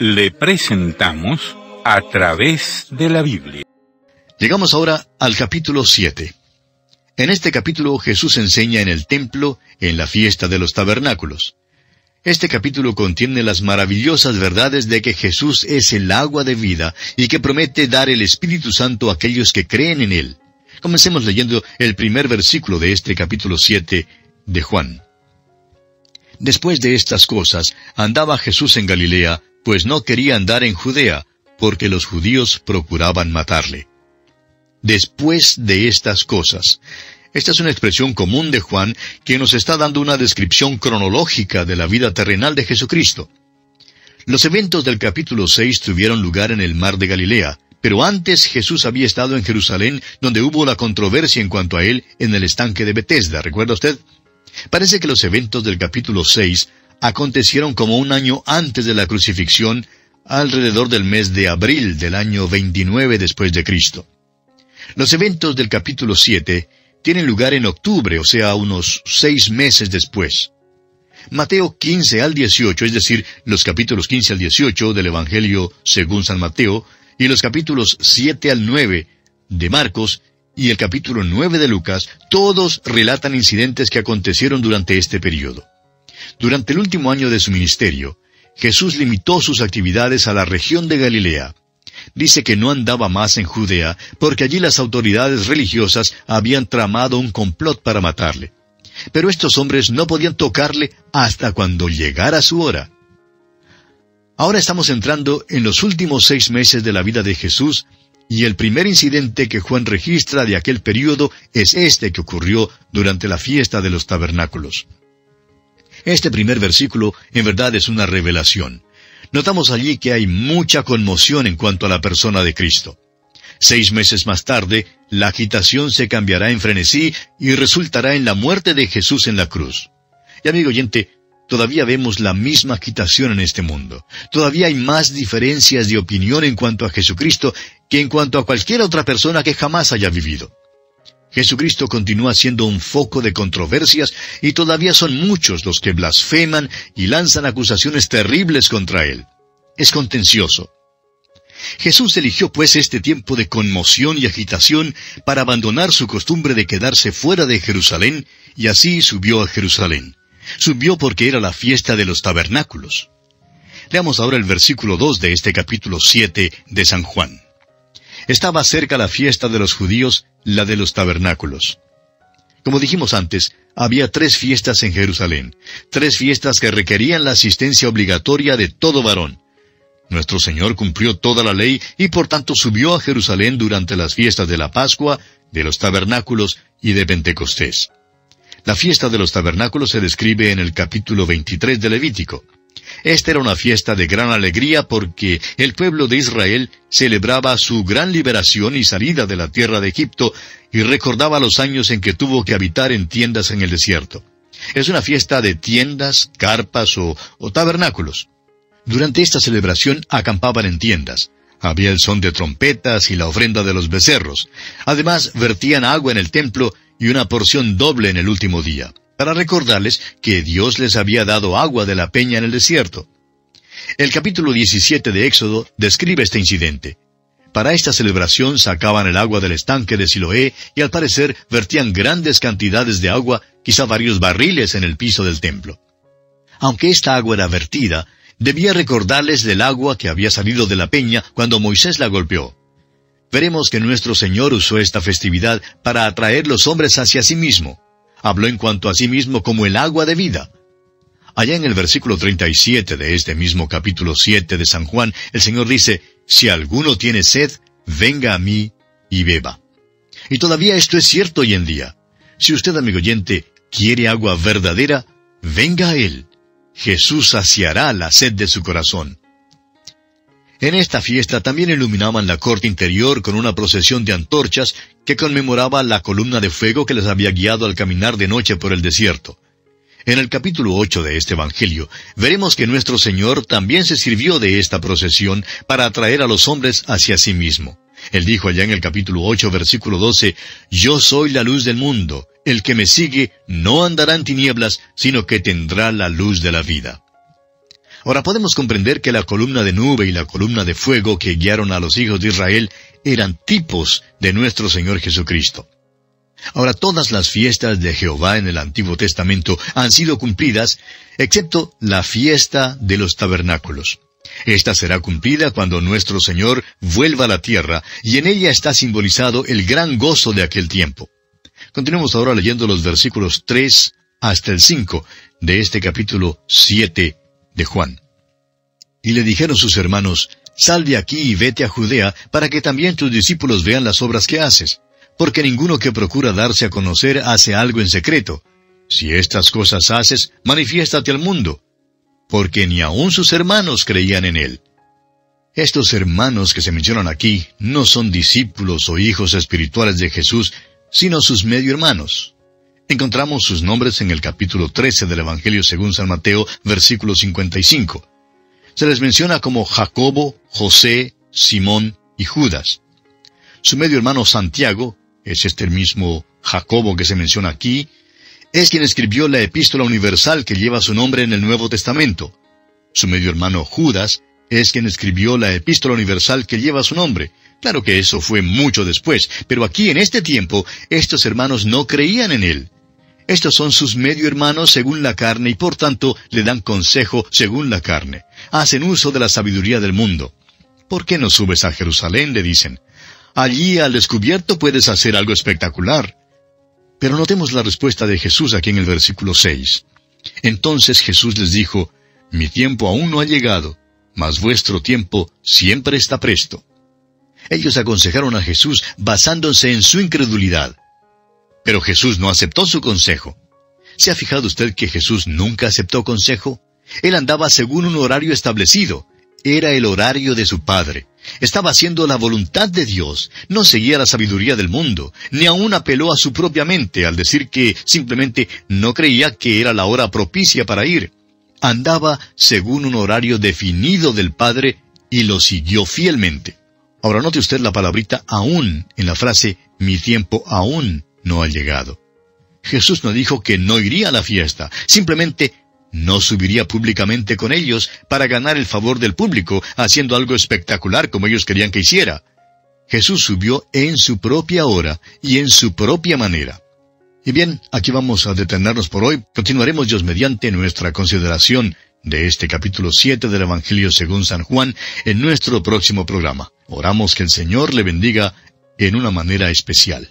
Le presentamos A Través de la Biblia. Llegamos ahora al capítulo 7. En este capítulo Jesús enseña en el templo, en la fiesta de los tabernáculos. Este capítulo contiene las maravillosas verdades de que Jesús es el agua de vida y que promete dar el Espíritu Santo a aquellos que creen en Él. Comencemos leyendo el primer versículo de este capítulo 7 de Juan. Después de estas cosas, andaba Jesús en Galilea, pues no quería andar en Judea, porque los judíos procuraban matarle. Después de estas cosas. Esta es una expresión común de Juan que nos está dando una descripción cronológica de la vida terrenal de Jesucristo. Los eventos del capítulo 6 tuvieron lugar en el mar de Galilea, pero antes Jesús había estado en Jerusalén, donde hubo la controversia en cuanto a él en el estanque de Betesda, ¿recuerda usted? Parece que los eventos del capítulo 6 acontecieron como un año antes de la crucifixión, alrededor del mes de abril del año 29 después de Cristo. Los eventos del capítulo 7 tienen lugar en octubre, o sea, unos 6 meses después. Mateo 15 al 18, es decir, los capítulos 15 al 18 del Evangelio según San Mateo, y los capítulos 7 al 9 de Marcos, y el capítulo 9 de Lucas, todos relatan incidentes que acontecieron durante este periodo. Durante el último año de su ministerio, Jesús limitó sus actividades a la región de Galilea. Dice que no andaba más en Judea, porque allí las autoridades religiosas habían tramado un complot para matarle. Pero estos hombres no podían tocarle hasta cuando llegara su hora. Ahora estamos entrando en los últimos 6 meses de la vida de Jesús, y el primer incidente que Juan registra de aquel período es este que ocurrió durante la fiesta de los tabernáculos. Este primer versículo en verdad es una revelación. Notamos allí que hay mucha conmoción en cuanto a la persona de Cristo. 6 meses más tarde, la agitación se cambiará en frenesí y resultará en la muerte de Jesús en la cruz. Y amigo oyente, todavía vemos la misma agitación en este mundo. Todavía hay más diferencias de opinión en cuanto a Jesucristo que en cuanto a cualquier otra persona que jamás haya vivido. Jesucristo continúa siendo un foco de controversias y todavía son muchos los que blasfeman y lanzan acusaciones terribles contra Él. Es contencioso. Jesús eligió pues este tiempo de conmoción y agitación para abandonar su costumbre de quedarse fuera de Jerusalén y así subió a Jerusalén. Subió porque era la fiesta de los tabernáculos. Leamos ahora el versículo 2 de este capítulo 7 de San Juan. Estaba cerca la fiesta de los judíos, la de los tabernáculos. Como dijimos antes, había 3 fiestas en Jerusalén, 3 fiestas que requerían la asistencia obligatoria de todo varón. Nuestro Señor cumplió toda la ley y por tanto subió a Jerusalén durante las fiestas de la Pascua, de los tabernáculos y de Pentecostés. La fiesta de los tabernáculos se describe en el capítulo 23 de Levítico. Esta era una fiesta de gran alegría porque el pueblo de Israel celebraba su gran liberación y salida de la tierra de Egipto y recordaba los años en que tuvo que habitar en tiendas en el desierto. Es una fiesta de tiendas, carpas o tabernáculos. Durante esta celebración acampaban en tiendas. Había el son de trompetas y la ofrenda de los becerros. Además, vertían agua en el templo y una porción doble en el último día, para recordarles que Dios les había dado agua de la peña en el desierto. El capítulo 17 de Éxodo describe este incidente. Para esta celebración sacaban el agua del estanque de Siloé y al parecer vertían grandes cantidades de agua, quizá varios barriles en el piso del templo. Aunque esta agua era vertida, debía recordarles del agua que había salido de la peña cuando Moisés la golpeó. Veremos que nuestro Señor usó esta festividad para atraer los hombres hacia sí mismo. Habló en cuanto a sí mismo como el agua de vida. Allá en el versículo 37 de este mismo capítulo 7 de San Juan, el Señor dice, «Si alguno tiene sed, venga a mí y beba». Y todavía esto es cierto hoy en día. Si usted, amigo oyente, quiere agua verdadera, venga a Él. Jesús saciará la sed de su corazón. En esta fiesta también iluminaban la corte interior con una procesión de antorchas que conmemoraba la columna de fuego que les había guiado al caminar de noche por el desierto. En el capítulo 8 de este Evangelio, veremos que nuestro Señor también se sirvió de esta procesión para atraer a los hombres hacia sí mismo. Él dijo allá en el capítulo 8, versículo 12, «Yo soy la luz del mundo. El que me sigue no andará en tinieblas, sino que tendrá la luz de la vida». Ahora podemos comprender que la columna de nube y la columna de fuego que guiaron a los hijos de Israel eran tipos de nuestro Señor Jesucristo. Ahora todas las fiestas de Jehová en el Antiguo Testamento han sido cumplidas, excepto la fiesta de los tabernáculos. Esta será cumplida cuando nuestro Señor vuelva a la tierra, y en ella está simbolizado el gran gozo de aquel tiempo. Continuemos ahora leyendo los versículos 3 hasta el 5 de este capítulo 7 de Juan. Y le dijeron sus hermanos, «Sal de aquí y vete a Judea, para que también tus discípulos vean las obras que haces. Porque ninguno que procura darse a conocer hace algo en secreto. Si estas cosas haces, manifiéstate al mundo». Porque ni aun sus hermanos creían en él. Estos hermanos que se mencionan aquí no son discípulos o hijos espirituales de Jesús, sino sus medio hermanos. Encontramos sus nombres en el capítulo 13 del Evangelio según San Mateo, versículo 55. Se les menciona como Jacobo, José, Simón y Judas. Su medio hermano Santiago, es este el mismo Jacobo que se menciona aquí, es quien escribió la epístola universal que lleva su nombre en el Nuevo Testamento. Su medio hermano Judas es quien escribió la epístola universal que lleva su nombre. Claro que eso fue mucho después, pero aquí en este tiempo, estos hermanos no creían en él. Estos son sus medio hermanos según la carne y por tanto le dan consejo según la carne. Hacen uso de la sabiduría del mundo. ¿Por qué no subes a Jerusalén?, le dicen. Allí al descubierto puedes hacer algo espectacular. Pero notemos la respuesta de Jesús aquí en el versículo 6. Entonces Jesús les dijo, «Mi tiempo aún no ha llegado, mas vuestro tiempo siempre está presto». Ellos aconsejaron a Jesús basándose en su incredulidad. Pero Jesús no aceptó su consejo. ¿Se ha fijado usted que Jesús nunca aceptó consejo? Él andaba según un horario establecido. Era el horario de su Padre. Estaba haciendo la voluntad de Dios. No seguía la sabiduría del mundo, ni aún apeló a su propia mente al decir que simplemente no creía que era la hora propicia para ir. Andaba según un horario definido del Padre y lo siguió fielmente. Ahora note usted la palabrita aún en la frase «mi tiempo aún no ha llegado». Jesús no dijo que no iría a la fiesta, simplemente no subiría públicamente con ellos para ganar el favor del público, haciendo algo espectacular como ellos querían que hiciera. Jesús subió en su propia hora y en su propia manera. Y bien, aquí vamos a detenernos por hoy. Continuaremos Dios mediante nuestra consideración de este capítulo 7 del Evangelio según San Juan en nuestro próximo programa. Oramos que el Señor le bendiga en una manera especial.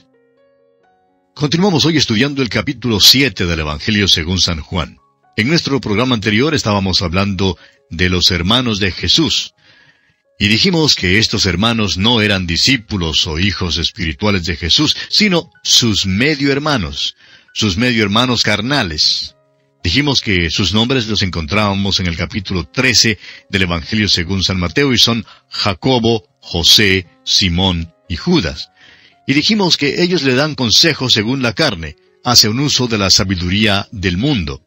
Continuamos hoy estudiando el capítulo 7 del Evangelio según San Juan. En nuestro programa anterior estábamos hablando de los hermanos de Jesús. Y dijimos que estos hermanos no eran discípulos o hijos espirituales de Jesús, sino sus medio hermanos carnales. Dijimos que sus nombres los encontrábamos en el capítulo 13 del Evangelio según San Mateo y son Jacobo, José, Simón y Judas. Y dijimos que ellos le dan consejo según la carne, hacen uso de la sabiduría del mundo.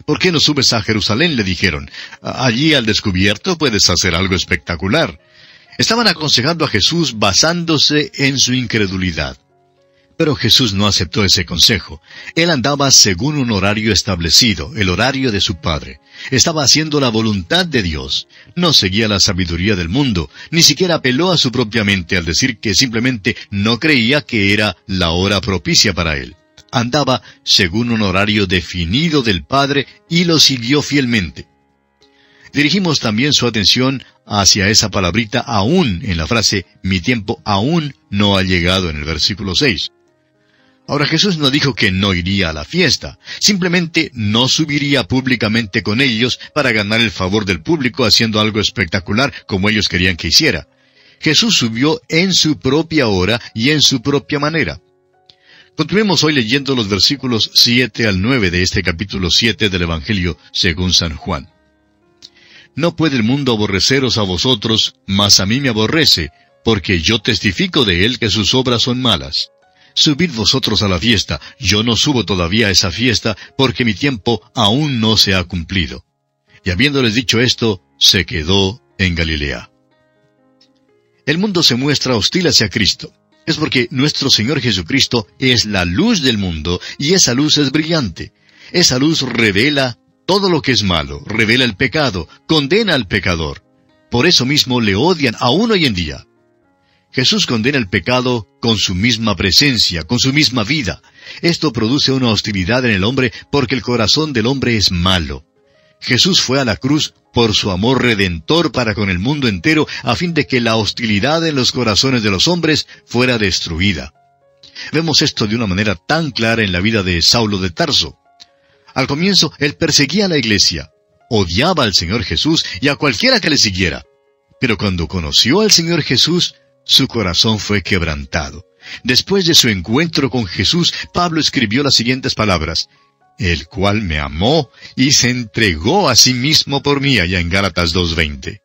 «¿Por qué no subes a Jerusalén?», le dijeron. «Allí al descubierto puedes hacer algo espectacular». Estaban aconsejando a Jesús basándose en su incredulidad. Pero Jesús no aceptó ese consejo. Él andaba según un horario establecido, el horario de su Padre. Estaba haciendo la voluntad de Dios. No seguía la sabiduría del mundo, ni siquiera apeló a su propia mente al decir que simplemente no creía que era la hora propicia para él. Andaba según un horario definido del Padre y lo siguió fielmente. Dirigimos también su atención hacia esa palabrita aún en la frase «mi tiempo aún no ha llegado» en el versículo 6. Ahora Jesús no dijo que no iría a la fiesta, simplemente no subiría públicamente con ellos para ganar el favor del público haciendo algo espectacular como ellos querían que hiciera. Jesús subió en su propia hora y en su propia manera. Continuemos hoy leyendo los versículos 7 al 9 de este capítulo 7 del Evangelio según San Juan. «No puede el mundo aborreceros a vosotros, mas a mí me aborrece, porque yo testifico de él que sus obras son malas. Subid vosotros a la fiesta, yo no subo todavía a esa fiesta, porque mi tiempo aún no se ha cumplido». Y habiéndoles dicho esto, se quedó en Galilea. El mundo se muestra hostil hacia Cristo. Es porque nuestro Señor Jesucristo es la luz del mundo, y esa luz es brillante. Esa luz revela todo lo que es malo, revela el pecado, condena al pecador. Por eso mismo le odian aún hoy en día. Jesús condena el pecado con su misma presencia, con su misma vida. Esto produce una hostilidad en el hombre porque el corazón del hombre es malo. Jesús fue a la cruz por su amor redentor para con el mundo entero, a fin de que la hostilidad en los corazones de los hombres fuera destruida. Vemos esto de una manera tan clara en la vida de Saulo de Tarso. Al comienzo, él perseguía a la iglesia, odiaba al Señor Jesús y a cualquiera que le siguiera. Pero cuando conoció al Señor Jesús, su corazón fue quebrantado. Después de su encuentro con Jesús, Pablo escribió las siguientes palabras: el cual me amó y se entregó a sí mismo por mí, allá en Gálatas 2:20.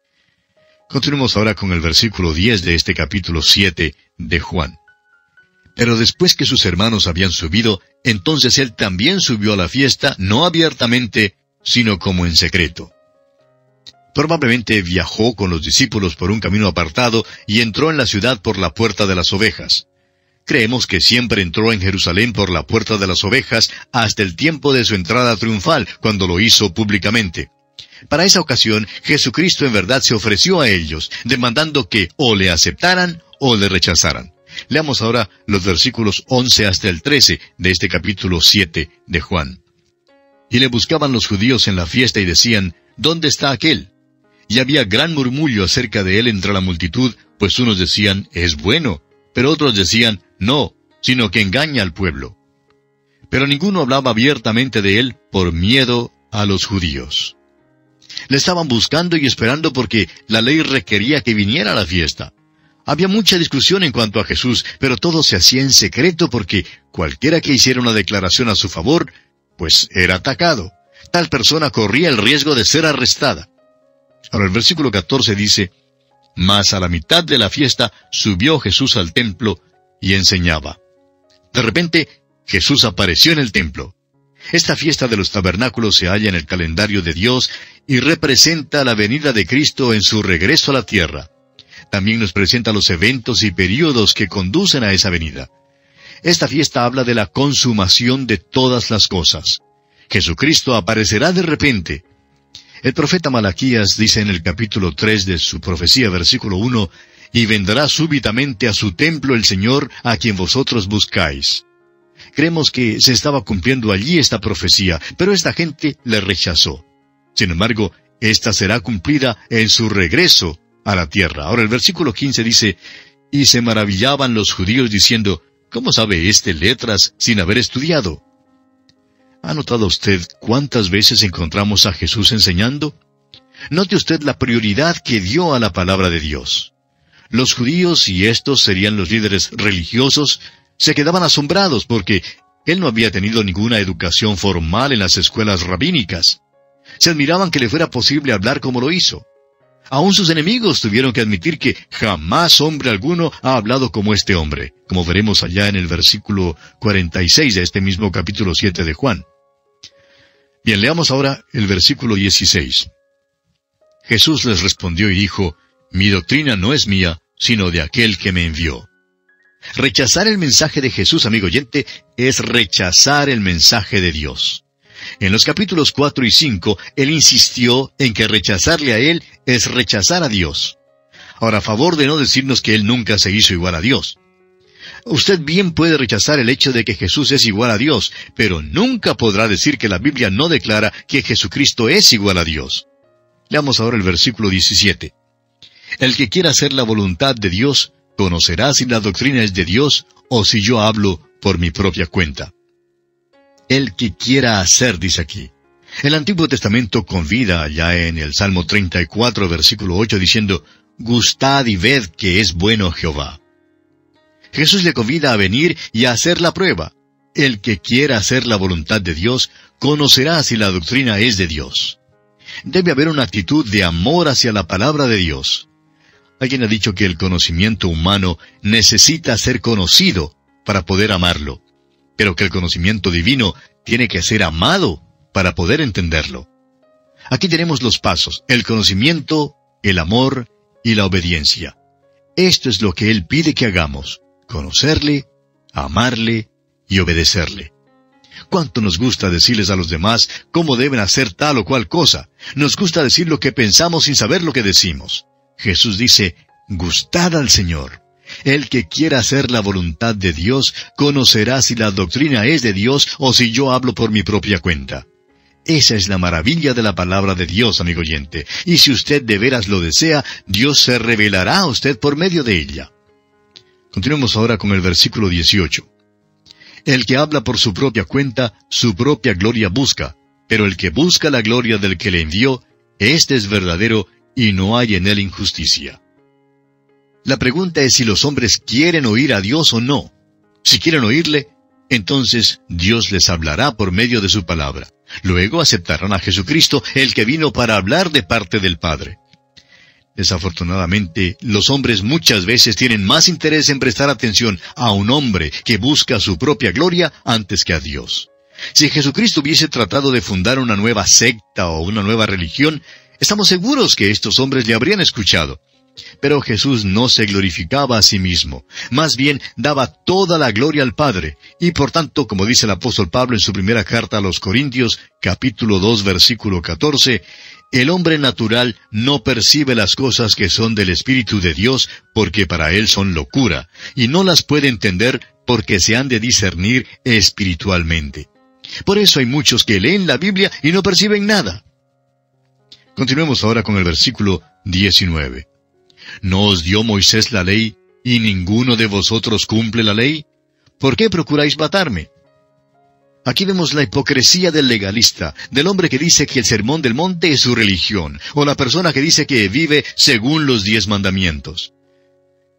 Continuemos ahora con el versículo 10 de este capítulo 7 de Juan. Pero después que sus hermanos habían subido, entonces él también subió a la fiesta, no abiertamente, sino como en secreto. Probablemente viajó con los discípulos por un camino apartado y entró en la ciudad por la puerta de las ovejas. Creemos que siempre entró en Jerusalén por la puerta de las ovejas hasta el tiempo de su entrada triunfal, cuando lo hizo públicamente. Para esa ocasión, Jesucristo en verdad se ofreció a ellos, demandando que o le aceptaran o le rechazaran. Leamos ahora los versículos 11 hasta el 13 de este capítulo 7 de Juan. Y le buscaban los judíos en la fiesta y decían: ¿dónde está aquel? Y había gran murmullo acerca de él entre la multitud, pues unos decían: es bueno, pero otros decían: no, sino que engaña al pueblo. Pero ninguno hablaba abiertamente de él por miedo a los judíos. Le estaban buscando y esperando porque la ley requería que viniera a la fiesta. Había mucha discusión en cuanto a Jesús, pero todo se hacía en secreto porque cualquiera que hiciera una declaración a su favor, pues era atacado. Tal persona corría el riesgo de ser arrestada. Ahora el versículo 14 dice: mas a la mitad de la fiesta subió Jesús al templo y enseñaba. De repente, Jesús apareció en el templo. Esta fiesta de los tabernáculos se halla en el calendario de Dios y representa la venida de Cristo en su regreso a la tierra. También nos presenta los eventos y períodos que conducen a esa venida. Esta fiesta habla de la consumación de todas las cosas. Jesucristo aparecerá de repente. El profeta Malaquías dice en el capítulo 3 de su profecía, versículo 1, y vendrá súbitamente a su templo el Señor, a quien vosotros buscáis. Creemos que se estaba cumpliendo allí esta profecía, pero esta gente le rechazó. Sin embargo, esta será cumplida en su regreso a la tierra. Ahora el versículo 15 dice: y se maravillaban los judíos diciendo: ¿cómo sabe éste letras sin haber estudiado? ¿Ha notado usted cuántas veces encontramos a Jesús enseñando? Note usted la prioridad que dio a la palabra de Dios. Los judíos, y estos serían los líderes religiosos, se quedaban asombrados porque él no había tenido ninguna educación formal en las escuelas rabínicas. Se admiraban que le fuera posible hablar como lo hizo. Aún sus enemigos tuvieron que admitir que jamás hombre alguno ha hablado como este hombre, como veremos allá en el versículo 46 de este mismo capítulo 7 de Juan. Bien, leamos ahora el versículo 16. Jesús les respondió y dijo: mi doctrina no es mía, sino de aquel que me envió. Rechazar el mensaje de Jesús, amigo oyente, es rechazar el mensaje de Dios. En los capítulos 4 y 5, él insistió en que rechazarle a él es rechazar a Dios. Ahora, a favor de no decirnos que él nunca se hizo igual a Dios. Usted bien puede rechazar el hecho de que Jesús es igual a Dios, pero nunca podrá decir que la Biblia no declara que Jesucristo es igual a Dios. Leamos ahora el versículo 17. El que quiera hacer la voluntad de Dios, conocerá si la doctrina es de Dios o si yo hablo por mi propia cuenta. El que quiera hacer, dice aquí. El Antiguo Testamento convida allá en el Salmo 34, versículo 8, diciendo: gustad y ved que es bueno Jehová. Jesús le convida a venir y a hacer la prueba. El que quiera hacer la voluntad de Dios, conocerá si la doctrina es de Dios. Debe haber una actitud de amor hacia la palabra de Dios. Alguien ha dicho que el conocimiento humano necesita ser conocido para poder amarlo, pero que el conocimiento divino tiene que ser amado para poder entenderlo. Aquí tenemos los pasos: el conocimiento, el amor y la obediencia. Esto es lo que Él pide que hagamos: conocerle, amarle y obedecerle. ¿Cuánto nos gusta decirles a los demás cómo deben hacer tal o cual cosa? Nos gusta decir lo que pensamos sin saber lo que decimos. Jesús dice, gustad al Señor. El que quiera hacer la voluntad de Dios, conocerá si la doctrina es de Dios o si yo hablo por mi propia cuenta. Esa es la maravilla de la palabra de Dios, amigo oyente. Y si usted de veras lo desea, Dios se revelará a usted por medio de ella. Continuemos ahora con el versículo 18. El que habla por su propia cuenta, su propia gloria busca, pero el que busca la gloria del que le envió, éste es verdadero y no hay en él injusticia. La pregunta es si los hombres quieren oír a Dios o no. Si quieren oírle, entonces Dios les hablará por medio de su palabra. Luego aceptarán a Jesucristo, el que vino para hablar de parte del Padre. Desafortunadamente, los hombres muchas veces tienen más interés en prestar atención a un hombre que busca su propia gloria antes que a Dios. Si Jesucristo hubiese tratado de fundar una nueva secta o una nueva religión, estamos seguros que estos hombres le habrían escuchado. Pero Jesús no se glorificaba a sí mismo, más bien daba toda la gloria al Padre, y por tanto, como dice el apóstol Pablo en su primera carta a los Corintios, capítulo 2, versículo 14, el hombre natural no percibe las cosas que son del Espíritu de Dios, porque para él son locura, y no las puede entender porque se han de discernir espiritualmente. Por eso hay muchos que leen la Biblia y no perciben nada. Continuemos ahora con el versículo 19. ¿No os dio Moisés la ley, y ninguno de vosotros cumple la ley? ¿Por qué procuráis matarme? Aquí vemos la hipocresía del legalista, del hombre que dice que el sermón del monte es su religión, o la persona que dice que vive según los 10 mandamientos.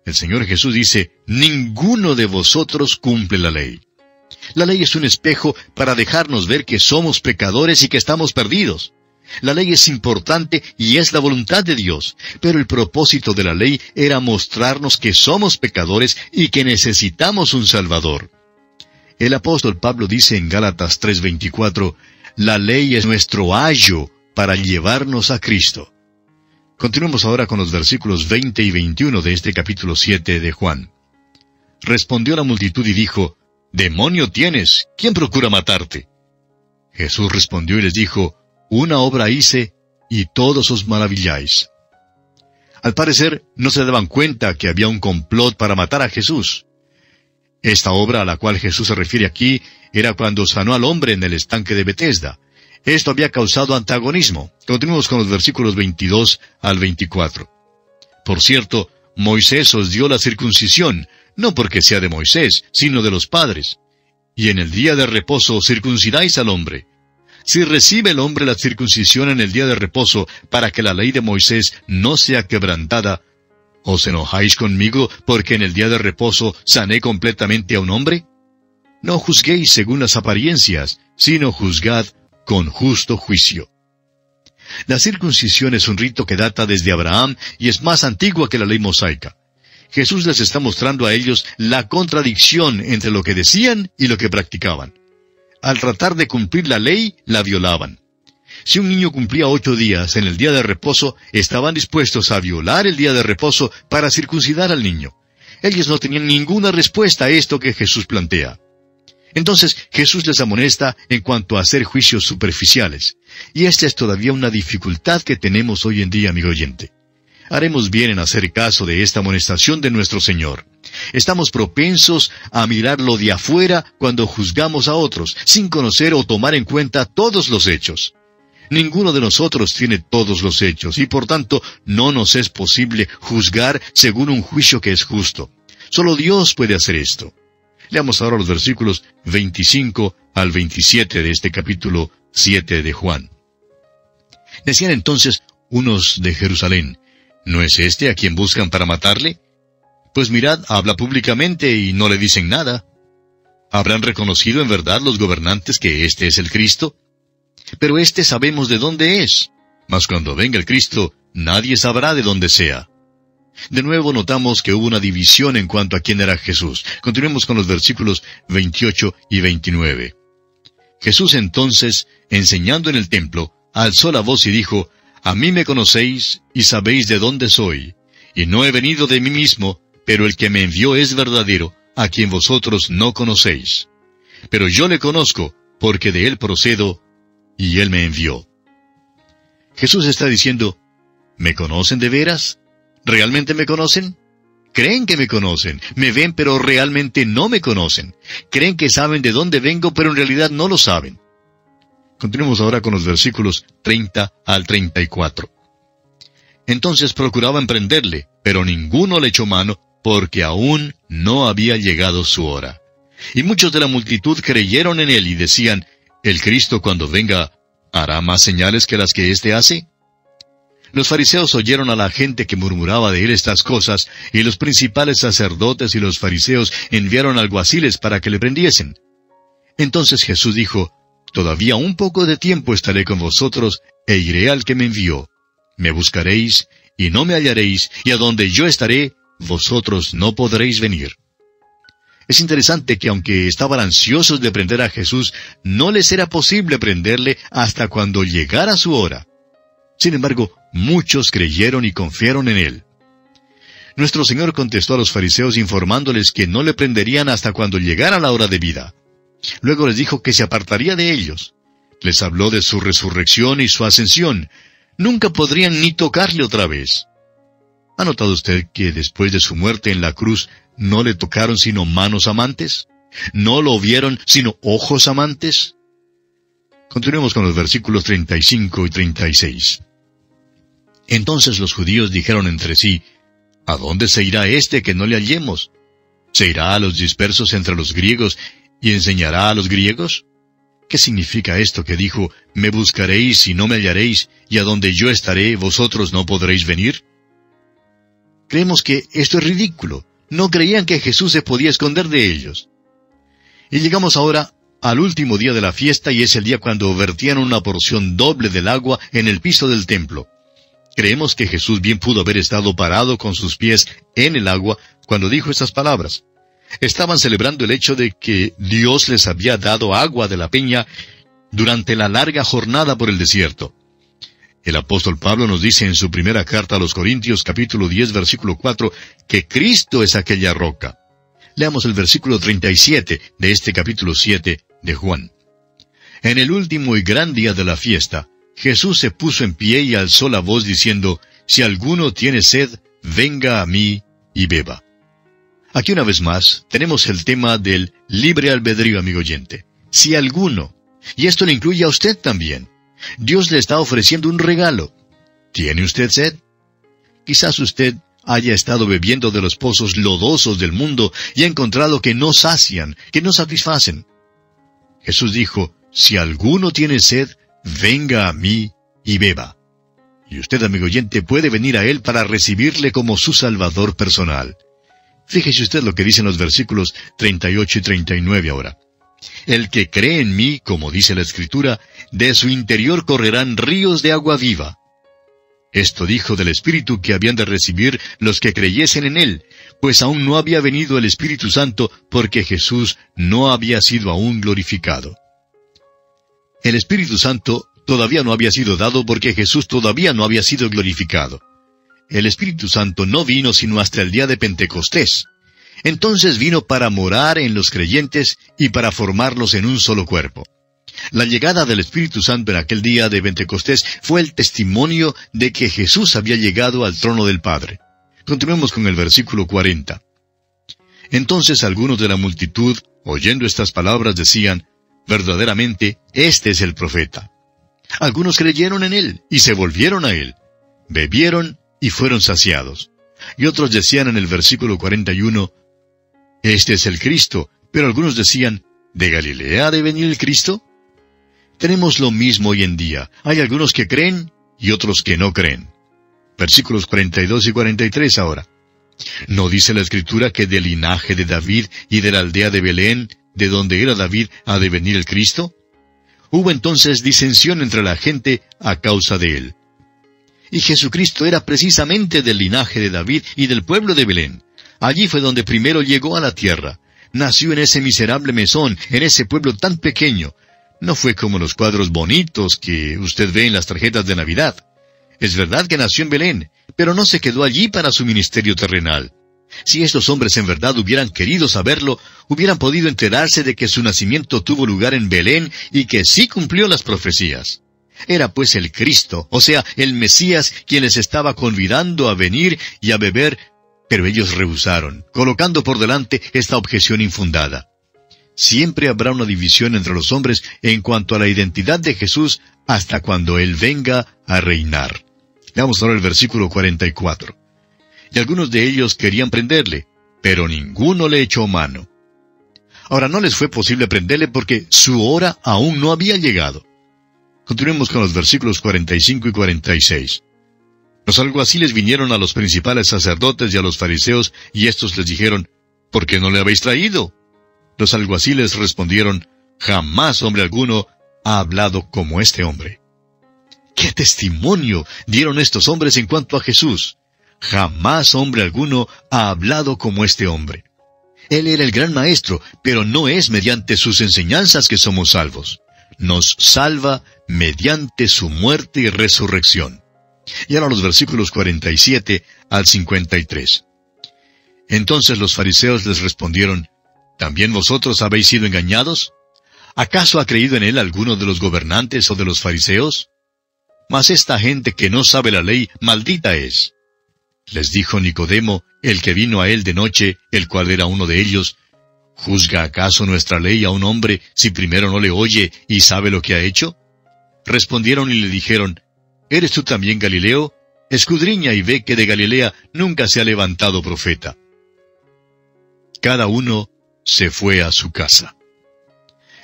El Señor Jesús dice, ninguno de vosotros cumple la ley. La ley es un espejo para dejarnos ver que somos pecadores y que estamos perdidos. La ley es importante y es la voluntad de Dios, pero el propósito de la ley era mostrarnos que somos pecadores y que necesitamos un Salvador. El apóstol Pablo dice en Gálatas 3:24, la ley es nuestro ayo para llevarnos a Cristo. Continuemos ahora con los versículos 20 y 21 de este capítulo 7 de Juan. Respondió la multitud y dijo, «Demonio tienes, ¿quién procura matarte?» Jesús respondió y les dijo, «Una obra hice, y todos os maravilláis». Al parecer, no se daban cuenta que había un complot para matar a Jesús. Esta obra a la cual Jesús se refiere aquí era cuando sanó al hombre en el estanque de Betesda. Esto había causado antagonismo. Continuemos con los versículos 22 al 24. Por cierto, Moisés os dio la circuncisión, no porque sea de Moisés, sino de los padres. Y en el día de reposo circuncidáis al hombre. Si recibe el hombre la circuncisión en el día de reposo para que la ley de Moisés no sea quebrantada, ¿os enojáis conmigo porque en el día de reposo sané completamente a un hombre? No juzguéis según las apariencias, sino juzgad con justo juicio. La circuncisión es un rito que data desde Abraham y es más antigua que la ley mosaica. Jesús les está mostrando a ellos la contradicción entre lo que decían y lo que practicaban. Al tratar de cumplir la ley, la violaban. Si un niño cumplía 8 días en el día de reposo, estaban dispuestos a violar el día de reposo para circuncidar al niño. Ellos no tenían ninguna respuesta a esto que Jesús plantea. Entonces Jesús les amonesta en cuanto a hacer juicios superficiales. Y esta es todavía una dificultad que tenemos hoy en día, amigo oyente. Haremos bien en hacer caso de esta amonestación de nuestro Señor. Estamos propensos a mirarlo de afuera cuando juzgamos a otros, sin conocer o tomar en cuenta todos los hechos. Ninguno de nosotros tiene todos los hechos, y por tanto no nos es posible juzgar según un juicio que es justo. Solo Dios puede hacer esto. Leamos ahora los versículos 25 al 27 de este capítulo 7 de Juan. Decían entonces unos de Jerusalén, ¿no es este a quien buscan para matarle? Pues mirad, habla públicamente y no le dicen nada. ¿Habrán reconocido en verdad los gobernantes que este es el Cristo? Pero este sabemos de dónde es. Mas cuando venga el Cristo, nadie sabrá de dónde sea. De nuevo notamos que hubo una división en cuanto a quién era Jesús. Continuemos con los versículos 28 y 29. Jesús entonces, enseñando en el templo, alzó la voz y dijo, «A mí me conocéis y sabéis de dónde soy, y no he venido de mí mismo, pero el que me envió es verdadero, a quien vosotros no conocéis. Pero yo le conozco, porque de Él procedo, y Él me envió. Jesús está diciendo, ¿me conocen de veras? ¿Realmente me conocen? Creen que me conocen, me ven, pero realmente no me conocen. Creen que saben de dónde vengo, pero en realidad no lo saben. Continuemos ahora con los versículos 30 al 34. Entonces procuraban prenderle, pero ninguno le echó mano, porque aún no había llegado su hora. Y muchos de la multitud creyeron en él y decían, ¿el Cristo cuando venga hará más señales que las que éste hace? Los fariseos oyeron a la gente que murmuraba de él estas cosas, y los principales sacerdotes y los fariseos enviaron alguaciles para que le prendiesen. Entonces Jesús dijo, «Todavía un poco de tiempo estaré con vosotros, e iré al que me envió. Me buscaréis, y no me hallaréis, y a donde yo estaré, vosotros no podréis venir». Es interesante que aunque estaban ansiosos de prender a Jesús, no les era posible prenderle hasta cuando llegara su hora. Sin embargo, muchos creyeron y confiaron en él. Nuestro Señor contestó a los fariseos informándoles que no le prenderían hasta cuando llegara la hora debida. Luego les dijo que se apartaría de ellos. Les habló de su resurrección y su ascensión. Nunca podrían ni tocarle otra vez. ¿Ha notado usted que después de su muerte en la cruz no le tocaron sino manos amantes? ¿No lo vieron sino ojos amantes? Continuemos con los versículos 35 y 36. Entonces los judíos dijeron entre sí, ¿a dónde se irá este que no le hallemos? ¿Se irá a los dispersos entre los griegos y enseñará a los griegos? ¿Qué significa esto que dijo, me buscaréis y no me hallaréis, y a donde yo estaré vosotros no podréis venir? Creemos que esto es ridículo. No creían que Jesús se podía esconder de ellos. Y llegamos ahora al último día de la fiesta, y es el día cuando vertían una porción doble del agua en el piso del templo. Creemos que Jesús bien pudo haber estado parado con sus pies en el agua cuando dijo estas palabras. Estaban celebrando el hecho de que Dios les había dado agua de la peña durante la larga jornada por el desierto. El apóstol Pablo nos dice en su primera carta a los Corintios, capítulo 10, versículo 4, que Cristo es aquella roca. Leamos el versículo 37 de este capítulo 7 de Juan. En el último y gran día de la fiesta, Jesús se puso en pie y alzó la voz diciendo, «Si alguno tiene sed, venga a mí y beba». Aquí una vez más tenemos el tema del libre albedrío, amigo oyente. Si alguno, y esto le incluye a usted también. Dios le está ofreciendo un regalo. ¿Tiene usted sed? Quizás usted haya estado bebiendo de los pozos lodosos del mundo y ha encontrado que no sacian, que no satisfacen. Jesús dijo, «Si alguno tiene sed, venga a mí y beba». Y usted, amigo oyente, puede venir a Él para recibirle como su Salvador personal. Fíjese usted lo que dicen los versículos 38 y 39 ahora. «El que cree en mí, como dice la Escritura, de su interior correrán ríos de agua viva». Esto dijo del Espíritu que habían de recibir los que creyesen en Él, pues aún no había venido el Espíritu Santo porque Jesús no había sido aún glorificado. El Espíritu Santo todavía no había sido dado porque Jesús todavía no había sido glorificado. El Espíritu Santo no vino sino hasta el día de Pentecostés. Entonces vino para morar en los creyentes y para formarlos en un solo cuerpo. La llegada del Espíritu Santo en aquel día de Pentecostés fue el testimonio de que Jesús había llegado al trono del Padre. Continuemos con el versículo 40. Entonces algunos de la multitud, oyendo estas palabras, decían, «Verdaderamente, este es el profeta». Algunos creyeron en él y se volvieron a él. Bebieron y fueron saciados. Y otros decían en el versículo 41, «Este es el Cristo», pero algunos decían, «¿De Galilea ha de venir el Cristo?». Tenemos lo mismo hoy en día. Hay algunos que creen y otros que no creen. Versículos 42 y 43 ahora. ¿No dice la Escritura que del linaje de David y de la aldea de Belén, de donde era David, ha de venir el Cristo? Hubo entonces disensión entre la gente a causa de él. Y Jesucristo era precisamente del linaje de David y del pueblo de Belén. Allí fue donde primero llegó a la tierra. Nació en ese miserable mesón, en ese pueblo tan pequeño. No fue como los cuadros bonitos que usted ve en las tarjetas de Navidad. Es verdad que nació en Belén, pero no se quedó allí para su ministerio terrenal. Si estos hombres en verdad hubieran querido saberlo, hubieran podido enterarse de que su nacimiento tuvo lugar en Belén y que sí cumplió las profecías. Era pues el Cristo, o sea, el Mesías, quien les estaba convidando a venir y a beber, pero ellos rehusaron, colocando por delante esta objeción infundada. Siempre habrá una división entre los hombres en cuanto a la identidad de Jesús hasta cuando Él venga a reinar. Veamos ahora el versículo 44. Y algunos de ellos querían prenderle, pero ninguno le echó mano. Ahora no les fue posible prenderle porque su hora aún no había llegado. Continuemos con los versículos 45 y 46. Los alguaciles vinieron a los principales sacerdotes y a los fariseos, y éstos les dijeron, ¿por qué no le habéis traído? Los alguaciles respondieron, jamás hombre alguno ha hablado como este hombre. ¿Qué testimonio dieron estos hombres en cuanto a Jesús? Jamás hombre alguno ha hablado como este hombre. Él era el gran maestro, pero no es mediante sus enseñanzas que somos salvos. Nos salva mediante su muerte y resurrección. Y ahora los versículos 47 al 53. Entonces los fariseos les respondieron, ¿también vosotros habéis sido engañados? ¿Acaso ha creído en él alguno de los gobernantes o de los fariseos? Mas esta gente que no sabe la ley, maldita es. Les dijo Nicodemo, el que vino a él de noche, el cual era uno de ellos, ¿juzga acaso nuestra ley a un hombre si primero no le oye y sabe lo que ha hecho? Respondieron y le dijeron, ¿eres tú también Galileo? Escudriña y ve que de Galilea nunca se ha levantado profeta. Cada uno se fue a su casa.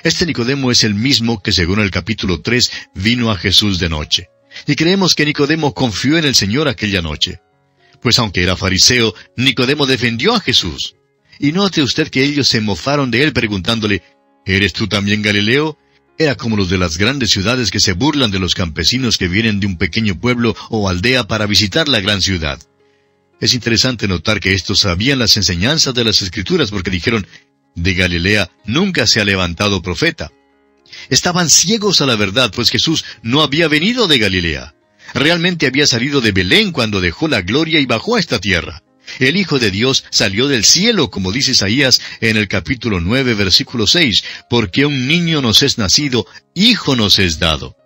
Este Nicodemo es el mismo que según el capítulo 3 vino a Jesús de noche. Y creemos que Nicodemo confió en el Señor aquella noche. Pues aunque era fariseo, Nicodemo defendió a Jesús. Y note usted que ellos se mofaron de él preguntándole, ¿eres tú también Galileo? Era como los de las grandes ciudades que se burlan de los campesinos que vienen de un pequeño pueblo o aldea para visitar la gran ciudad. Es interesante notar que estos sabían las enseñanzas de las Escrituras porque dijeron, de Galilea nunca se ha levantado profeta. Estaban ciegos a la verdad, pues Jesús no había venido de Galilea. Realmente había salido de Belén cuando dejó la gloria y bajó a esta tierra. El Hijo de Dios salió del cielo, como dice Isaías en el capítulo 9, versículo 6, porque un niño nos es nacido, hijo nos es dado.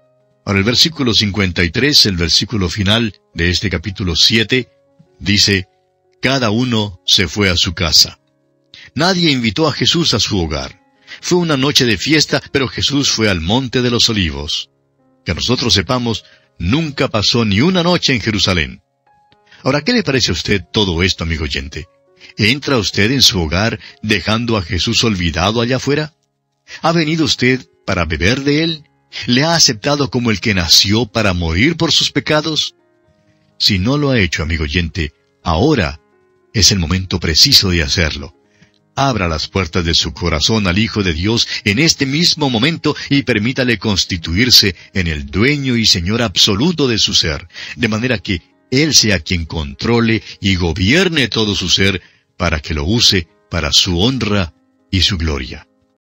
Ahora el versículo 53, el versículo final de este capítulo 7, dice, cada uno se fue a su casa. Nadie invitó a Jesús a su hogar. Fue una noche de fiesta, pero Jesús fue al Monte de los Olivos. Que nosotros sepamos, nunca pasó ni una noche en Jerusalén. Ahora, ¿qué le parece a usted todo esto, amigo oyente? ¿Entra usted en su hogar dejando a Jesús olvidado allá afuera? ¿Ha venido usted para beber de él? ¿Le ha aceptado como el que nació para morir por sus pecados? Si no lo ha hecho, amigo oyente, ahora es el momento preciso de hacerlo. Abra las puertas de su corazón al Hijo de Dios en este mismo momento y permítale constituirse en el dueño y Señor absoluto de su ser, de manera que Él sea quien controle y gobierne todo su ser para que lo use para su honra y su gloria.